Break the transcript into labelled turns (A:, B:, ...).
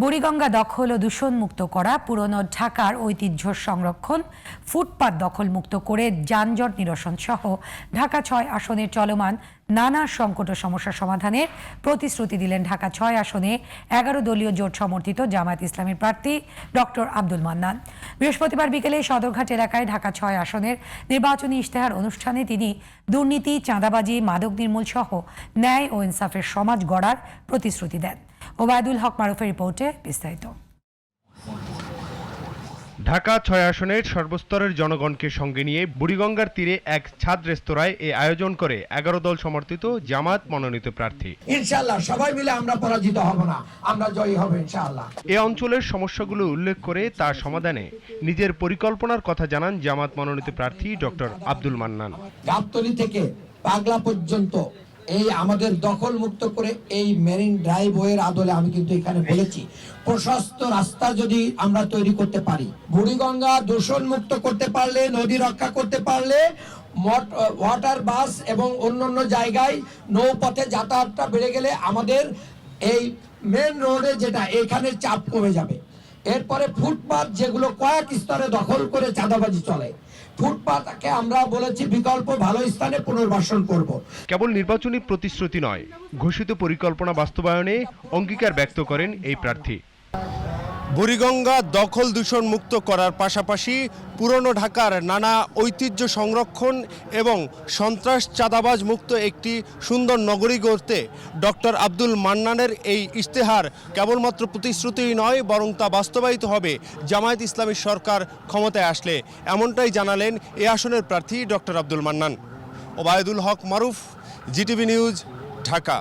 A: বুড়িগঙ্গা দখল ও দূষণমুক্ত করা, পুরনো ঢাকার ঐতিহ্য সংরক্ষণ, ফুটপাত দখলমুক্ত করে যানজট নিরসন সহ ঢাকা ৬ আসনের চলমান নানা সংকট ও সমস্যা সমাধানের প্রতিশ্রুতি দিলেন ঢাকা ৬ আসনে ১১ দলীয় জোট সমর্থিত জামায়াত ইসলামীর প্রার্থী ডক্টর আব্দুল মান্নান। বৃহস্পতিবার বিকেলে সদরঘাট এলাকায় ঢাকা ৬ আসনের নির্বাচনী ইশতেহার অনুষ্ঠানে তিনি দুর্নীতি, চাঁদাবাজি, মাদক নির্মূল সহ ন্যায় ও ইনসাফের সমাজ গড়ার প্রতিশ্রুতি দেন। ওবায়দুল হক মারুফের রিপোর্টে বিস্তারিত।
B: ঢাকা ৬ আসনের সর্বস্তরের জনগণকে সঙ্গে নিয়ে বুড়িগঙ্গার তীরে এক ছাদ রেস্তোরাঁয় এ আয়োজন করে ১১ দল সমর্থিত জামায়াত মনোনীত প্রার্থী।
C: ইনশাআল্লাহ সবাই মিলে আমরা পরাজিত হব না, আমরা জয়ী হব ইনশাআল্লাহ।
B: এ অঞ্চলের সমস্যাগুলো উল্লেখ করে তার সমাধানে নিজের পরিকল্পনার কথা জানান জামায়াত মনোনীত প্রার্থী ডক্টর আব্দুল মান্নান।
C: গাবতলী থেকে পাগলা পর্যন্ত এই আমাদের দখল মুক্ত করে এই মেরিন ড্রাইভওয়ের আদলে আমি কিন্তু এখানে বলেছি, প্রশস্ত রাস্তা যদি আমরা তৈরি করতে পারি, বুড়িগঙ্গা দূষণ মুক্ত করতে পারলে, নদী রক্ষা করতে পারলে, ওয়াটার বাস এবং অন্যান্য জায়গায় নৌপথে যাতায়াতটা বেড়ে গেলে আমাদের এই মেন রোডে যেটা এখানে চাপ কমে যাবে। এরপরে ফুটপাত যেগুলো কয়েক স্তরে দখল করে চাঁদাবাজি চলে, ফুটপাতকে আমরা বলেছি বিকল্প ভালো স্থানে পুনর্বাসন করব।
B: কেবল নির্বাচনী প্রতিশ্রুতি নয়, ঘোষিত পরিকল্পনা বাস্তবায়নে অঙ্গীকার ব্যক্ত করেন এই প্রার্থী। বুড়িগঙ্গা দখল দূষণ মুক্ত করার পাশাপাশি পুরনো ঢাকার নানা ঐতিহ্য সংরক্ষণ এবং সন্ত্রাস চাঁদাবাজ মুক্ত একটি সুন্দর নগরী গড়তে ডক্টর আব্দুল মান্নানের এই ইশতেহার কেবলমাত্র প্রতিশ্রুতিই নয়, বরং তা বাস্তবায়িত হবে জামায়াত ইসলামী সরকার ক্ষমতায় আসলে। এমনটাই জানালেন এ আসনের প্রার্থী ডক্টর আব্দুল মান্নান। ওবায়দুল হক মারুফ, জিটিভি নিউজ, ঢাকা।